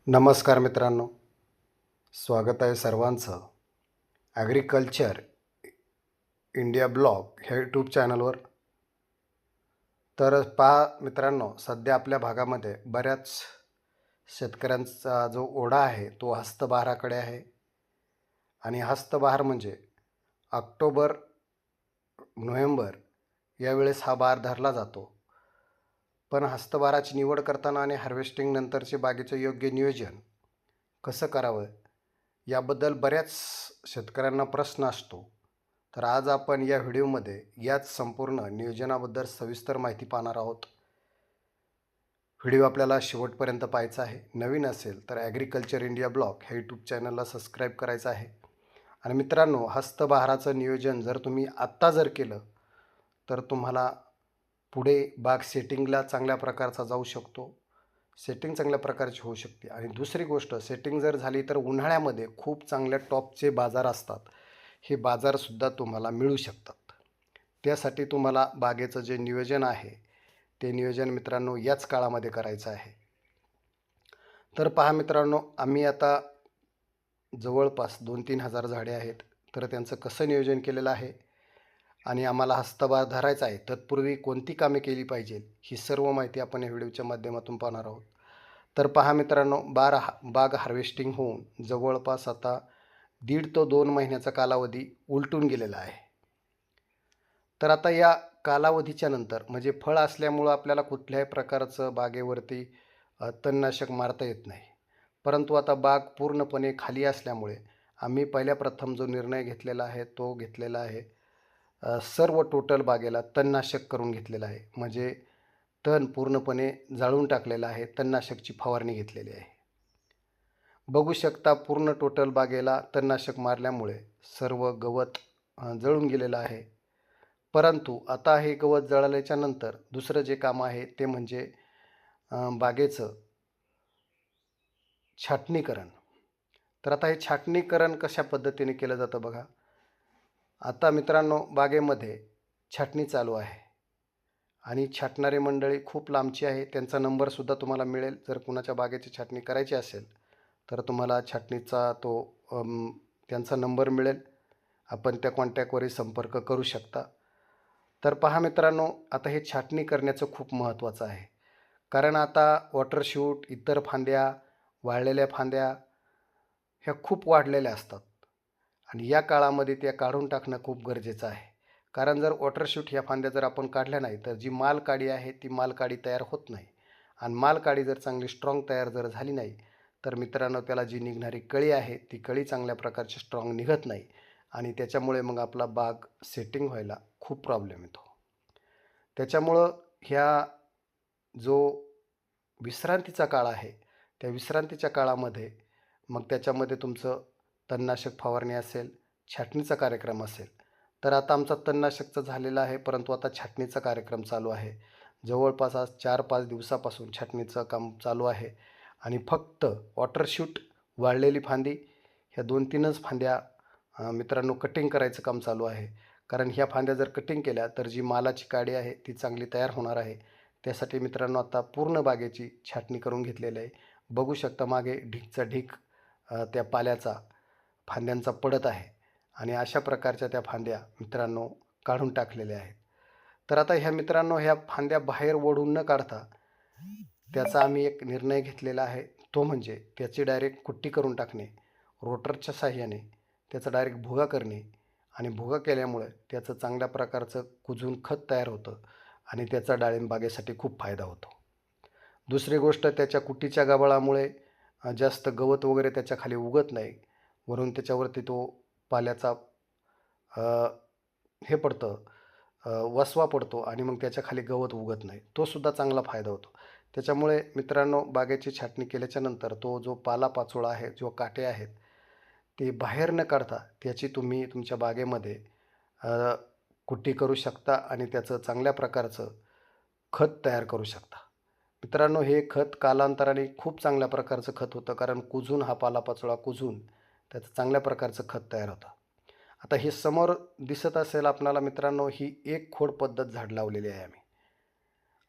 नमस्कार मित्रांनो, स्वागत आहे सर्वांचं ॲग्रिकल्चर इंडिया ब्लॉग ह्या यूट्यूब चॅनलवर. तर पहा मित्रांनो, सध्या आपल्या भागामध्ये बऱ्याच शेतकऱ्यांचा जो ओढा आहे तो हस्तबहाराकडे आहे. आणि हस्तबहार म्हणजे ऑक्टोबर नोव्हेंबर यावेळेस हा बहार धरला जातो. पण हस्तबहाराची निवड करताना आणि हार्वेस्टिंग नंतरचे बागेचं योग्य नियोजन कसं करावं याबद्दल बऱ्याच शेतकऱ्यांना प्रश्न असतो. तर आज आपण या व्हिडिओमध्ये याच संपूर्ण नियोजनाबद्दल सविस्तर माहिती पाहणार आहोत. व्हिडिओ आपल्याला शेवटपर्यंत पाहायचा आहे. नवीन असेल तर ॲग्रिकल्चर इंडिया ब्लॉग ह्या यूट्यूब चॅनलला सबस्क्राईब करायचं आहे. आणि मित्रांनो, हस्तबहाराचं नियोजन जर तुम्ही आत्ता जर केलं तर तुम्हाला पुढे बाग सेटिंगला चांगल्या प्रकारचा जाऊ शकतो. सेटिंग चांगल्या प्रकारची होऊ शकते. आणि दुसरी गोष्ट, सेटिंग जर झाली तर उन्हाळ्यामध्ये खूप चांगल्या टॉपचे बाजार असतात, हे बाजारसुद्धा तुम्हाला मिळू शकतात. त्यासाठी तुम्हाला बागेचं जे नियोजन आहे ते नियोजन मित्रांनो याच काळामध्ये करायचं आहे. तर पहा मित्रांनो, आम्ही आता जवळपास 2-3 हजार झाडे आहेत. तर त्यांचं कसं नियोजन केलेलं आहे आणि आम्हाला हस्तबहार धरायचा आहे, तत्पूर्वी कोणती कामे केली पाहिजे ही सर्व माहिती आपण या व्हिडिओच्या माध्यमातून पाहणार आहोत. तर पहा मित्रांनो, बाग हार्वेस्टिंग होऊन जवळपास आता 1.5 ते 2 महिन्याचा कालावधी उलटून गेलेला आहे. तर आता या कालावधीच्या नंतर म्हणजे फळ असल्यामुळं आपल्याला कुठल्याही प्रकारचं बागेवरती तणनाशक मारता येत नाही. परंतु आता बाग पूर्णपणे खाली असल्यामुळे आम्ही पहिल्या प्रथम जो निर्णय घेतलेला आहे तो घेतलेला आहे, सर्व टोटल बागेला तणनाशक करून घेतलेलं आहे. म्हणजे तण पूर्णपणे जाळून टाकलेलं आहे, तणनाशकची फवारणी घेतलेली आहे. बघू शकता, पूर्ण टोटल बागेला तणनाशक मारल्यामुळे सर्व गवत जळून गेलेलं आहे. परंतु आता हे गवत जळाल्याच्या नंतर दुसरं जे काम आहे ते म्हणजे बागेचं छाटणीकरण. तर आता हे छाटणीकरण कशा पद्धतीने केलं जातं बघा. आता मित्रांनो, बागेमध्ये छाटणी चालू आहे आणि छाटणारी मंडळी खूप लांबची आहे. त्यांचा नंबरसुद्धा तुम्हाला मिळेल. जर कुणाच्या बागेची छाटणी करायची असेल तर तुम्हाला छाटणीचा त्यांचा नंबर मिळेल. आपण त्या कॉन्टॅक्टवरही संपर्क करू शकता. तर पहा मित्रांनो, आता हे छाटणी करण्याचं खूप महत्त्वाचं आहे. कारण आता वॉटरशूट, इतर फांद्या, वाळलेल्या फांद्या ह्या खूप वाढलेल्या असतात आणि या काळामध्ये त्या काढून टाकणं खूप गरजेचं आहे. कारण जर वॉटरशूट ह्या फांद्या जर आपण काढल्या नाही तर जी मालकाडी आहे ती मालकाडी तयार होत नाही. आणि मालकाडी जर चांगली स्ट्रॉंग तयार जर झाली नाही तर मित्रांनो, त्याला जी निघणारी कळी आहे ती कळी चांगल्या प्रकारची स्ट्रॉंग निघत नाही आणि त्याच्यामुळे मग आपला बाग सेटिंग व्हायला खूप प्रॉब्लेम येतो. त्याच्यामुळं ह्या जो विश्रांतीचा काळ आहे त्या विश्रांतीच्या काळामध्ये मग त्याच्यामध्ये तुमचं तणनाशक फवारणी असेल, छाटणीचा कार्यक्रम असेल. तर आता आमचा तणनाशकचं झालेलं आहे, परंतु आता छाटणीचा कार्यक्रम चालू आहे. जवळपास आज 4-5 दिवसापासून छाटणीचं काम चालू आहे आणि फक्त वॉटरशूट, वाळलेली फांदी ह्या 2-3च फांद्या मित्रांनो कटिंग करायचं काम चालू आहे. कारण ह्या फांद्या जर कटिंग केल्या तर जी मालाची काडी आहे ती चांगली तयार होणार आहे. त्यासाठी मित्रांनो आता पूर्ण बागेची छाटणी करून घेतलेली आहे. बघू शकता मागे ढीगचा ढीग त्या पाल्याचा, फांद्यांचा पडत आहे आणि अशा प्रकारच्या त्या फांद्या मित्रांनो काढून टाकलेल्या आहेत. तर आता ह्या मित्रांनो, ह्या फांद्या बाहेर ओढून न काढता त्याचा आम्ही एक निर्णय घेतलेला आहे. तो म्हणजे त्याची डायरेक्ट कुट्टी करून टाकणे, रोटरच्या साहाय्याने त्याचा डायरेक्ट भुगा करणे आणि भुगा केल्यामुळे त्याचं चांगल्या प्रकारचं कुजून खत तयार होतं आणि त्याचा डाळिंब बागेसाठी खूप फायदा होतो. दुसरी गोष्ट, त्याच्या कुट्टीच्या गबाळामुळे जास्त गवत वगैरे त्याच्या खाली उगत नाही. वरून त्याच्यावरती तो पाल्याचा हे पडतं, वसवा पडतो आणि मग त्याच्या खाली गवत उगत नाही. तो सुद्धा चांगला फायदा होतो. त्याच्यामुळे मित्रांनो, बागेची छाटणी केल्याच्यानंतर तो जो पालापाचोळा आहे, जो काटे आहेत ते बाहेर न काढता त्याची तुम्ही तुमच्या बागेमध्ये कुट्टी करू शकता आणि त्याचं चांगल्या प्रकारचं खत तयार करू शकता. मित्रांनो, हे खत कालांतराने खूप चांगल्या प्रकारचं खत होतं, कारण कुजून हा पालापाचोळा कुजून त्याचं चांगल्या प्रकारचं खत तयार होतं. आता हे समोर दिसत असेल आपणाला मित्रांनो, ही एक खोड पद्धत झाड लावलेली आहे आम्ही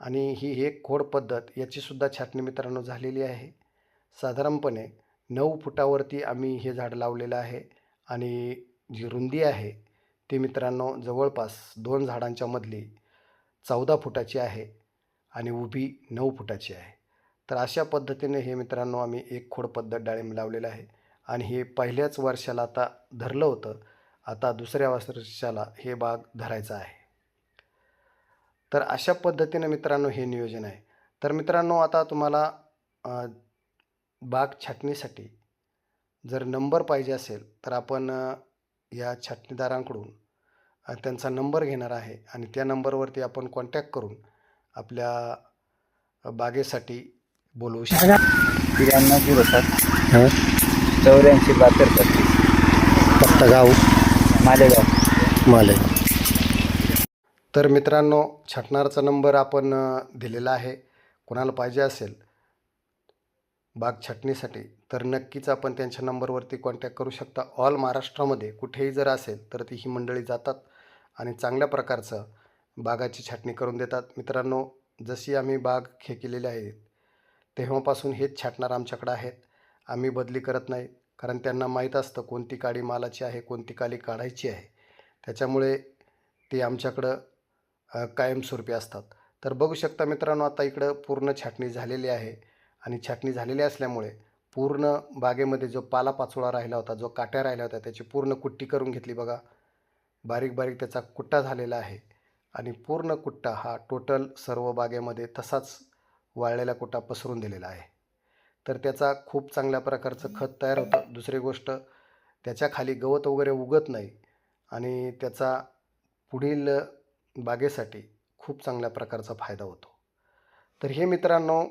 आणि ही एक खोड पद्धत याचीसुद्धा छाटणी मित्रांनो झालेली आहे. साधारणपणे 9 फुटावरती आम्ही हे झाड लावलेलं आहे आणि जी रुंदी आहे ती मित्रांनो जवळपास 2 झाडांच्या मधली 14 फुटाची आहे आणि उभी 9 फुटाची आहे. तर अशा पद्धतीने हे मित्रांनो आम्ही एक खोड पद्धत डाळिंब लावलेलं आहे आणि हे पहिल्याच वर्षाला आता धरलं होतं. आता दुसऱ्या वर्षाला हे बाग धरायचं आहे. तर अशा पद्धतीने मित्रांनो हे नियोजन आहे. तर मित्रांनो आता तुम्हाला बाग छाटणीसाठी जर नंबर पाहिजे असेल तर आपण या छाटणीदारांकडून त्यांचा नंबर घेणार आहे आणि त्या नंबरवरती आपण कॉन्टॅक्ट करून आपल्या बागेसाठी बोलवू शकतो. 9307 84 72 पत्ता गाव मालेगाव. तर मित्रांनो छाटणारचा नंबर आपण दिलेला आहे. कोणाला पाहिजे असेल बाग छाटणीसाठी तर नक्कीच आपण त्यांच्या नंबरवरती कॉन्टॅक्ट करू शकता. ऑल महाराष्ट्रामध्ये कुठेही जर असेल तर ती ही मंडळी जातात आणि चांगल्या प्रकारचं बागाची छाटणी करून देतात. मित्रांनो जशी आम्ही बाग हे केलेली आहे तेव्हापासून हेच छाटणार आमच्याकडं आहेत. आम्ही बदली करत नाही, कारण त्यांना माहीत असतं कोणती काडी मालाची आहे, कोणती काडी काढायची आहे. त्याच्यामुळे ते आमच्याकडं कायमस्वरूपी असतात. तर बघू शकता मित्रांनो आता इकडं पूर्ण छाटणी झालेली आहे आणि छाटणी झालेली असल्यामुळे पूर्ण बागेमध्ये जो पालापाचोळा राहिला होता, जो काट्या राहिल्या होत्या त्याची पूर्ण कुट्टी करून घेतली बघा. बारीक बारीक त्याचा कुट्टा झालेला आहे आणि पूर्ण कुट्टा हा टोटल सर्व बागेमध्ये तसाच वाळलेला कुट्टा पसरून दिलेला आहे. तर त्याचा खूप चांगल्या प्रकारचं खत तयार होतं. दुसरी गोष्ट त्याच्या खाली गवत वगैरे उगत नाही आणि त्याचा पुढील बागेसाठी खूप चांगल्या प्रकारचा फायदा होतो. तर हे मित्रांनो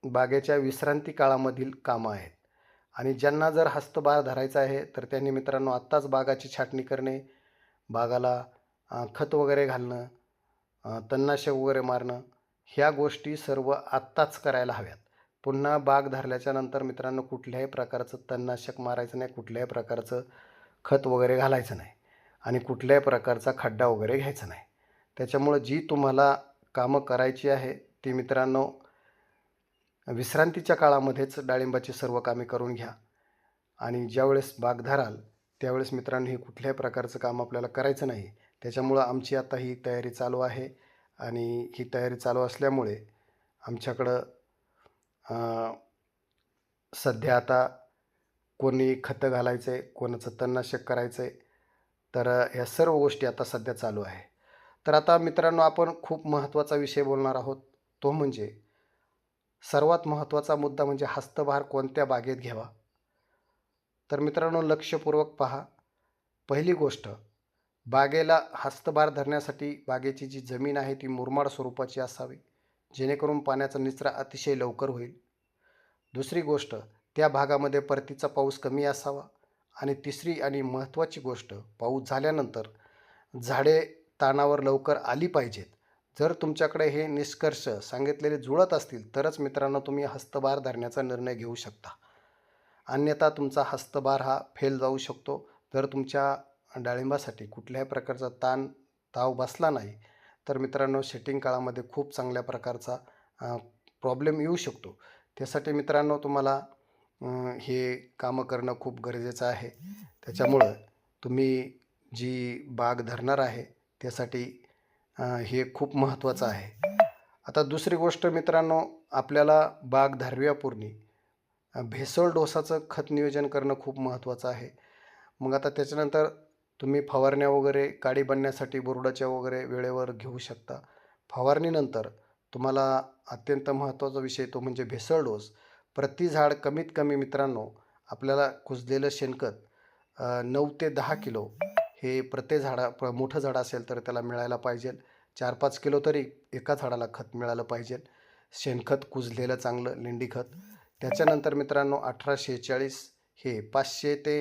बागेच्या विश्रांती काळामधील कामं आहेत आणि ज्यांना जर हस्तभार धरायचा आहे तर त्यांनी मित्रांनो आत्ताच बागाची छाटणी करणे, बागाला खत वगैरे घालणं, तणनाशक वगैरे मारणं, ह्या गोष्टी सर्व आत्ताच करायला हव्यात. पुन्हा बाग धरल्याच्या नंतर मित्रांनो कुठल्याही प्रकारचं तणनाशक मारायचं नाही, कुठल्याही प्रकारचं खत वगैरे घालायचं नाही आणि कुठल्याही प्रकारचा खड्डा वगैरे घ्यायचा नाही. त्याच्यामुळं जी तुम्हाला कामं करायची आहे ती मित्रांनो विश्रांतीच्या काळामध्येच डाळिंबाची सर्व कामे करून घ्या आणि ज्यावेळेस बाग धराल त्यावेळेस मित्रांनो हे कुठल्याही प्रकारचं काम आपल्याला करायचं नाही. त्याच्यामुळं आमची आता ही तयारी चालू आहे आणि ही तयारी चालू असल्यामुळे आमच्याकडं सध्या आता कोणी खतं घालायचं आहे, कोणाचं तणनाशक करायचं आहे, तर ह्या सर्व गोष्टी आता सध्या चालू आहे. तर आता मित्रांनो आपण खूप महत्त्वाचा विषय बोलणार आहोत. तो म्हणजे सर्वात महत्त्वाचा मुद्दा म्हणजे हस्तभार कोणत्या बागेत घ्यावा. तर मित्रांनो लक्षपूर्वक पहा. पहिली गोष्ट, बागेला हस्तभार धरण्यासाठी बागेची जी जमीन आहे ती मुरमाड स्वरूपाची असावी, जेणेकरून पाण्याचा निचरा अतिशय लवकर होईल. दुसरी गोष्ट, त्या भागामध्ये परतीचा पाऊस कमी असावा आणि तिसरी आणि महत्त्वाची गोष्ट, पाऊस झाल्यानंतर झाडे ताणावर लवकर आली पाहिजेत. जर तुमच्याकडे हे निष्कर्ष सांगितलेले जुळत असतील तरच मित्रांनो तुम्ही हस्तभार धरण्याचा निर्णय घेऊ शकता. अन्यथा तुमचा हस्तभार हा फेल जाऊ शकतो. जर तुमच्या डाळिंबासाठी कुठल्याही प्रकारचा ताव बसला नाही तर मित्रांनो सेटिंग काळामध्ये खूप चांगल्या प्रकारचा प्रॉब्लेम येऊ शकतो. त्यासाठी मित्रांनो तुम्हाला हे कामं करणं खूप गरजेचं आहे. त्याच्यामुळं तुम्ही जी बाग धरणार आहे त्यासाठी हे खूप महत्त्वाचं आहे. आता दुसरी गोष्ट मित्रांनो, आपल्याला बाग धरण्यापूर्वी भेसळ डोसाचं खत नियोजन करणं खूप महत्त्वाचं आहे. मग आता त्याच्यानंतर तुम्ही फवारण्या वगैरे काडी बनण्यासाठी बोर्डाच्या वगैरे वेळेवर घेऊ शकता. फवारणीनंतर तुम्हाला अत्यंत महत्त्वाचा विषय तो म्हणजे भेसळ डोस. प्रति झाड कमीत कमी मित्रांनो आपल्याला कुजलेलं शेणखत 9 ते 10 किलो हे मोठं झाड असेल तर त्याला मिळायला पाहिजे. 4-5 किलो तरी एका झाडाला खत मिळालं पाहिजे. शेणखत कुजलेलं चांगलं लेंडी खत. त्याच्यानंतर मित्रांनो 1846 हे 500 ते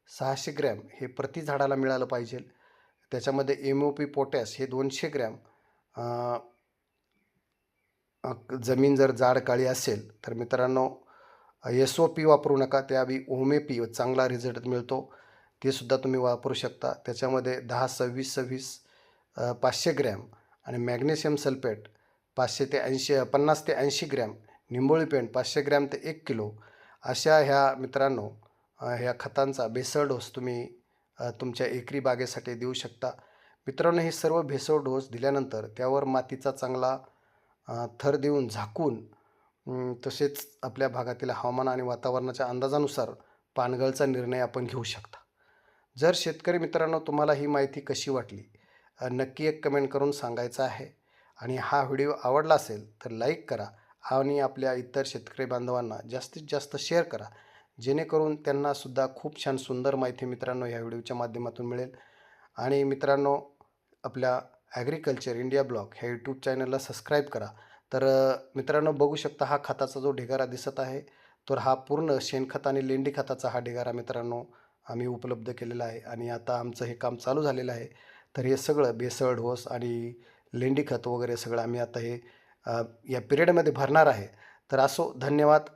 600 ग्रॅम हे प्रति झाडाला मिळालं पाहिजे. त्याच्यामध्ये MOP पोटॅश हे 200 ग्रॅम. जमीन जर जाड काळी असेल तर मित्रांनो SOP वापरू नका, त्याआधी OMP चांगला रिझल्ट मिळतो, ते सुद्धा तुम्ही वापरू शकता. त्याच्यामध्ये 10-26-26 500 ग्रॅम आणि मॅग्नेशियम सल्फेट 50 ते 80 ग्रॅम निंबोळी पेंड 500 ग्रॅम ते 1 किलो अशा ह्या मित्रांनो ह्या खतांचा भेसळ डोस तुम्ही तुमच्या एकरी बागेसाठी देऊ शकता. मित्रांनो, हे सर्व भेसळ डोस दिल्यानंतर त्यावर मातीचा चांगला थर देऊन झाकून तसेच आपल्या भागातील हवामान आणि वातावरणाच्या अंदाजानुसार पानगळचा निर्णय आपण घेऊ शकता. जर शेतकरी मित्रांनो तुम्हाला ही माहिती कशी वाटली नक्की एक कमेंट करून सांगायचं आहे. आणि हा व्हिडिओ आवडला असेल तर लाईक करा आणि आपल्या इतर शेतकरी बांधवांना जास्तीत जास्त शेअर करा, जेणेकरून त्यांनासुद्धा खूप छान सुंदर माहिती मित्रांनो ह्या व्हिडिओच्या माध्यमातून मिळेल. आणि मित्रांनो, आपल्या ॲग्रिकल्चर इंडिया ब्लॉग ह्या यूट्यूब चॅनलला सबस्क्राईब करा. तर मित्रांनो, बघू शकता हा खताचा जो ढिगारा दिसत आहे तर हा पूर्ण शेणखत आणि लेंडी खताचा हा ढिगारा मित्रांनो आम्ही उपलब्ध केलेला आहे. आणि आता आमचं हे काम चालू झालेलं आहे. तर हे सगळं भेसळ डोस आणि लेंडी खत वगैरे सगळं आम्ही आता हे या पिरियडमध्ये भरणार आहे. तर असो, धन्यवाद.